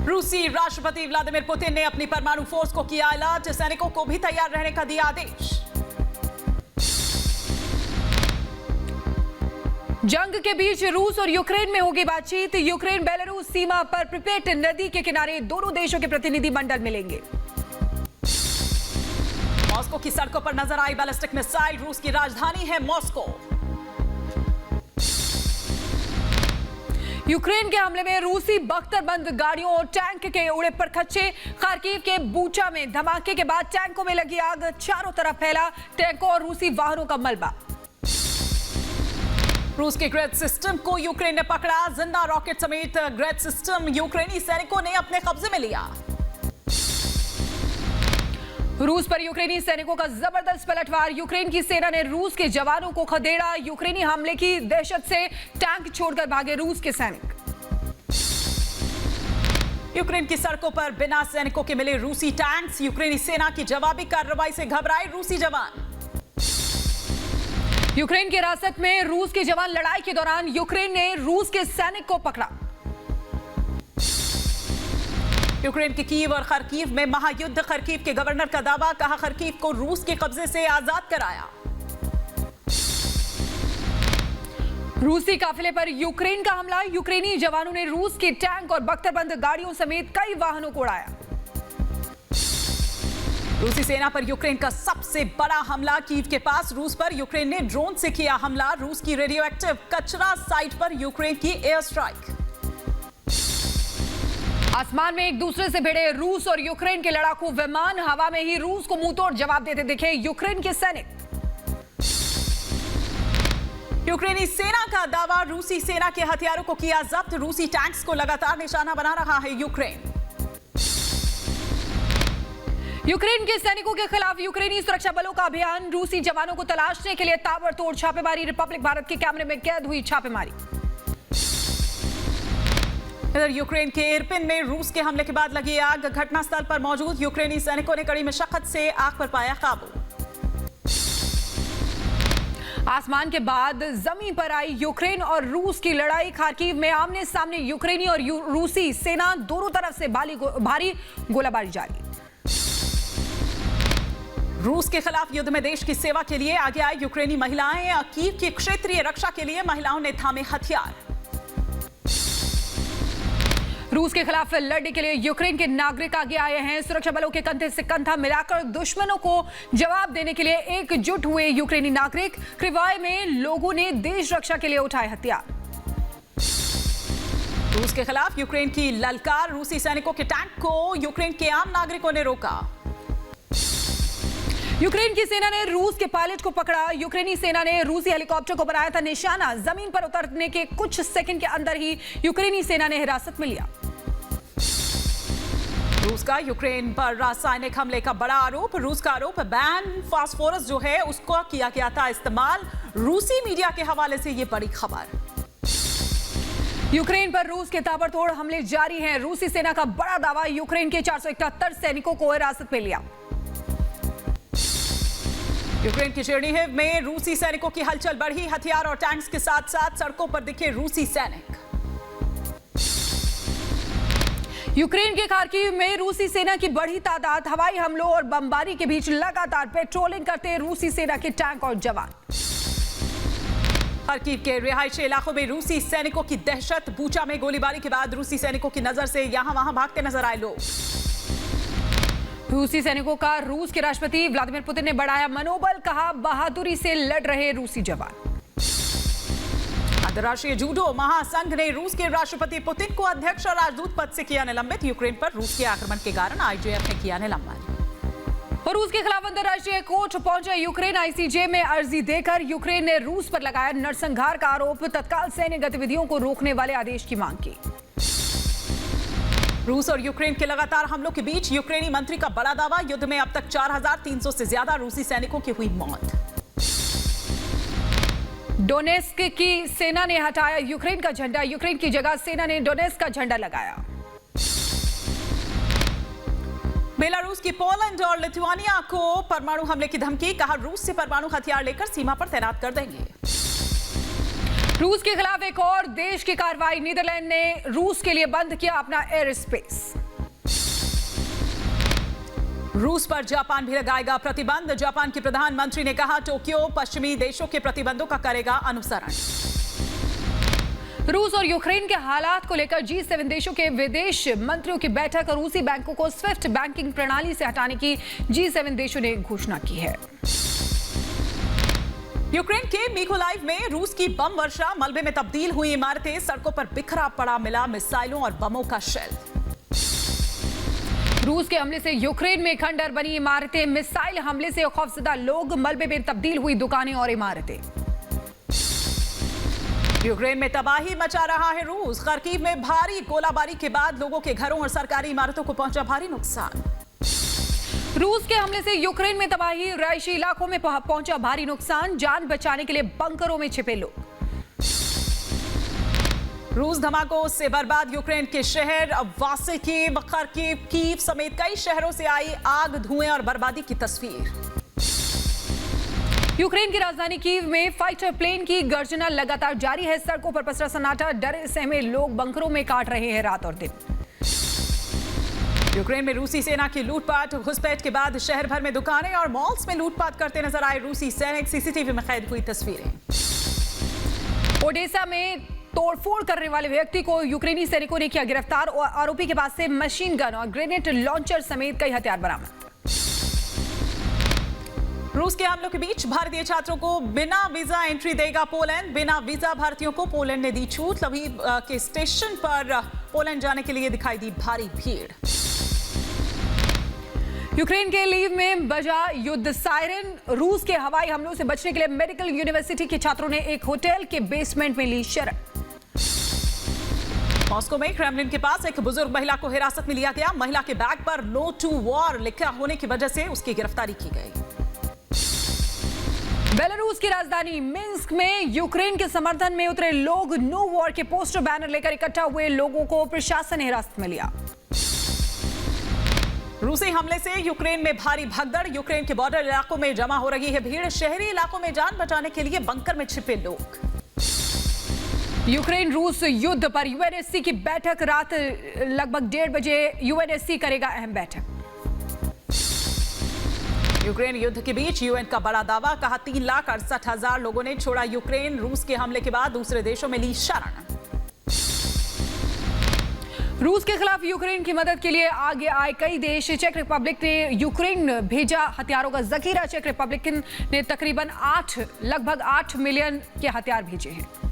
रूसी राष्ट्रपति Vladimir Putin ने अपनी परमाणु फोर्स को किया अलर्ट, सैनिकों को भी तैयार रहने का दिया आदेश। जंग के बीच रूस और यूक्रेन में होगी बातचीत। यूक्रेन बेलारूस सीमा पर प्रिपेट नदी के किनारे दोनों देशों के प्रतिनिधि मंडल मिलेंगे। मॉस्को की सड़कों पर नजर आई बैलिस्टिक मिसाइल, रूस की राजधानी है मॉस्को। यूक्रेन के हमले में रूसी बख्तरबंद गाड़ियों और टैंक के उड़े परखच्चे। खार्किव के बूचा में धमाके के बाद टैंकों में लगी आग, चारों तरफ फैला टैंकों और रूसी वाहनों का मलबा। रूस के ग्रेड सिस्टम को यूक्रेन ने पकड़ा, जिंदा रॉकेट समेत ग्रेड सिस्टम यूक्रेनी सैनिकों ने अपने कब्जे में लिया। रूस पर यूक्रेनी सैनिकों का जबरदस्त पलटवार, यूक्रेन की सेना ने रूस के जवानों को खदेड़ा। यूक्रेनी हमले की दहशत से टैंक छोड़कर भागे रूस के सैनिक। यूक्रेन की सड़कों पर बिना सैनिकों के मिले रूसी टैंक्स, यूक्रेनी सेना की जवाबी कार्रवाई से घबराए रूसी जवान। यूक्रेन की हिरासत में रूस के जवान, लड़ाई के दौरान यूक्रेन ने रूस के सैनिक को पकड़ा। यूक्रेन के कीव और खरकीव में महायुद्ध, खरकीव के गवर्नर का दावा, कहा खरकीव को रूस के कब्जे से आजाद कराया। रूसी काफिले पर यूक्रेन का हमला, यूक्रेनी जवानों ने रूस के टैंक और बख्तरबंद गाड़ियों समेत कई वाहनों को उड़ाया। रूसी सेना पर यूक्रेन का सबसे बड़ा हमला, कीव के पास रूस पर यूक्रेन ने ड्रोन से किया हमला। रूस की रेडियोएक्टिव कचरा साइट पर यूक्रेन की एयर स्ट्राइक। आसमान में एक दूसरे से भिड़े रूस और यूक्रेन के लड़ाकू विमान, हवा में ही रूस को मुंहतोड़ जवाब देते दिखे यूक्रेन के सैनिक। यूक्रेनी सेना का दावा, रूसी सेना के हथियारों को किया जब्त। रूसी टैंक्स को लगातार निशाना बना रहा है यूक्रेन। यूक्रेन के सैनिकों के खिलाफ यूक्रेनी सुरक्षा बलों का अभियान, रूसी जवानों को तलाशने के लिए ताबड़तोड़ छापेमारी। रिपब्लिक भारत के कैमरे में कैद हुई छापेमारी। इधर यूक्रेन के इरपिन में रूस के हमले के बाद लगी आग, घटनास्थल पर मौजूद यूक्रेनी सैनिकों ने कड़ी मशक्कत से आग पर पाया काबू। आसमान के बाद जमीन पर आई यूक्रेन और रूस की लड़ाई, खार्किव में आमने सामने यूक्रेनी और रूसी सेना, दोनों तरफ से भारी गोलाबारी जारी। रूस के खिलाफ युद्ध में देश की सेवा के लिए आगे आई यूक्रेनी महिलाएं, कीव की क्षेत्रीय रक्षा के लिए महिलाओं ने थामे हथियार। रूस के खिलाफ लड़ने के लिए यूक्रेन के नागरिक आगे आए हैं। सुरक्षा बलों के कंधे से कंधा मिलाकर दुश्मनों को जवाब देने के लिए एकजुट हुए यूक्रेनी नागरिक। क्रिवाय में लोगों ने देश रक्षा के लिए उठाए हथियार। रूस के खिलाफ यूक्रेन की ललकार, रूसी सैनिकों के टैंक को यूक्रेन के आम नागरिकों ने रोका। यूक्रेन की सेना ने रूस के पायलट को पकड़ा। यूक्रेनी सेना ने रूसी हेलीकॉप्टर को बनाया था निशाना। जमीन पर उतरने के कुछ सेकंड के अंदर ही यूक्रेनी सेना ने हिरासत में लिया। रूस का यूक्रेन पर रासायनिक हमले का बड़ा आरोप। रूस का आरोप, बैन फास्फोरस जो है उसको किया गया था इस्तेमाल। रूसी मीडिया के हवाले से ये बड़ी खबर। यूक्रेन पर रूस के ताबड़तोड़ हमले जारी हैं। रूसी सेना का बड़ा दावा, यूक्रेन के 471 सैनिकों को हिरासत में लिया। यूक्रेन की चेरनीहिव में रूसी सैनिकों की हलचल बढ़ी, हथियार और टैंक्स के साथ साथ सड़कों पर दिखे रूसी सैनिक। यूक्रेन के खार्किव में रूसी सेना की बड़ी तादाद, हवाई हमलों और बमबारी के बीच लगातार पेट्रोलिंग करते रूसी सेना के टैंक और जवान। खार्किव के रिहायशी इलाकों में रूसी सैनिकों की दहशत, बूचा में गोलीबारी के बाद रूसी सैनिकों की नजर से यहां वहां भागते नजर आए लोग। रूसी सैनिकों का रूस के राष्ट्रपति व्लादिमीर पुतिन ने बढ़ाया मनोबल, कहा बहादुरी से लड़ रहे रूसी जवान। अंतर्राष्ट्रीय जूडो महासंघ ने रूस के राष्ट्रपति पुतिन को अध्यक्ष और राजदूत पद से किया निलंबित। यूक्रेन पर रूस के आक्रमण के कारण आईजेएफ ने किया निलंबन। और रूस के खिलाफ अंतर्राष्ट्रीय कोर्ट पहुंचा यूक्रेन। आईसीजे में अर्जी देकर यूक्रेन ने रूस पर लगाया नरसंहार का आरोप, तत्काल सैन्य गतिविधियों को रोकने वाले आदेश की मांग की। रूस और यूक्रेन के लगातार हमलों के बीच यूक्रेनी मंत्री का बड़ा दावा, युद्ध में अब तक 4300 से ज्यादा रूसी सैनिकों की हुई मौत। डोनेस्क की सेना ने हटाया यूक्रेन का झंडा, यूक्रेन की जगह सेना ने डोनेस्क का झंडा लगाया। बेलारूस की पोलैंड और लिथुआनिया को परमाणु हमले की धमकी, कहा रूस से परमाणु हथियार लेकर सीमा पर तैनात कर देंगे। रूस के खिलाफ एक और देश की कार्रवाई। नीदरलैंड ने रूस के लिए बंद किया अपना एयर स्पेस। रूस पर जापान भी लगाएगा प्रतिबंध। जापान के प्रधानमंत्री ने कहा टोक्यो पश्चिमी देशों के प्रतिबंधों का करेगा अनुसरण। रूस और यूक्रेन के हालात को लेकर G7 देशों के विदेश मंत्रियों की बैठक। रूसी बैंकों को स्विफ्ट बैंकिंग प्रणाली से हटाने की G7 देशों ने घोषणा की है। यूक्रेन के मिकोलाइव में रूस की बम वर्षा, मलबे में तब्दील हुई इमारतें, सड़कों पर बिखरा पड़ा मिला मिसाइलों और बमों का शेल। रूस के हमले से यूक्रेन में खंडहर बनी इमारतें, मिसाइल हमले से खौफजदा लोग, मलबे में तब्दील हुई दुकानें और इमारतें। यूक्रेन में तबाही मचा रहा है रूस। खार्किव में भारी गोलाबारी के बाद लोगों के घरों और सरकारी इमारतों को पहुंचा भारी नुकसान। रूस के हमले से यूक्रेन में तबाही, रहायशी इलाकों में पहुंचा भारी नुकसान, जान बचाने के लिए बंकरों में छिपे लोग। रूस धमाकों से बर्बाद यूक्रेन के शहर वासिकिव, खार्किव, कीव समेत कई शहरों से आई आग, धुएं और बर्बादी की तस्वीर। यूक्रेन की राजधानी कीव में फाइटर प्लेन की गर्जना लगातार जारी है। सड़कों पर पसरा सन्नाटा, डरे सहमे लोग बंकरों में काट रहे हैं रात और दिन। यूक्रेन में रूसी सेना की लूटपाट, घुसपैठ के बाद शहर भर में दुकानें और मॉल्स में लूटपाट करते नजर आए रूसी सैनिक। सीसीटीवी में कैद हुई तस्वीरें। ओडेसा में तोड़फोड़ करने वाले व्यक्ति को यूक्रेनी सैनिकों ने किया गिरफ्तार और आरोपी के पास से मशीन गन और ग्रेनेड लॉन्चर समेत कई हथियार बरामद। रूस के हमलों के बीच भारतीय छात्रों को बिना वीजा एंट्री देगा पोलैंड। बिना वीजा भारतीयों को पोलैंड ने दी छूट। लवीव के स्टेशन पर पोलैंड जाने के लिए दिखाई दी भारी भीड़। यूक्रेन के लीव में बजा युद्ध सायरन। रूस के हवाई हमलों से बचने के लिए मेडिकल यूनिवर्सिटी के छात्रों ने एक होटल के बेसमेंट में ली शरण। मॉस्को में क्रेमलिन के पास एक बुजुर्ग महिला को हिरासत में लिया गया। महिला के बैग पर नो टू वॉर लिखा होने की वजह से उसकी गिरफ्तारी की गई। बेलारूस की राजधानी मिन्स्क में यूक्रेन के समर्थन में उतरे लोग नो वॉर के पोस्टर बैनर लेकर इकट्ठा हुए लोगों को प्रशासन ने हिरासत में लिया। रूसी हमले से यूक्रेन में भारी भगदड़। यूक्रेन के बॉर्डर इलाकों में जमा हो रही है भीड़। शहरी इलाकों में जान बचाने के लिए बंकर में छिपे लोग। यूक्रेन रूस युद्ध पर यूएनएससी की बैठक। रात लगभग 1:30 बजे यूएनएससी करेगा अहम बैठक। यूक्रेन युद्ध के बीच यूएन का बड़ा दावा। कहा 3,68,000 लोगों ने छोड़ा यूक्रेन। रूस के हमले के बाद दूसरे देशों में ली शरण। रूस के खिलाफ यूक्रेन की मदद के लिए आगे आए कई देश। चेक रिपब्लिक ने यूक्रेन भेजा हथियारों का जखीरा। चेक रिपब्लिक ने तकरीबन लगभग 8 मिलियन के हथियार भेजे हैं।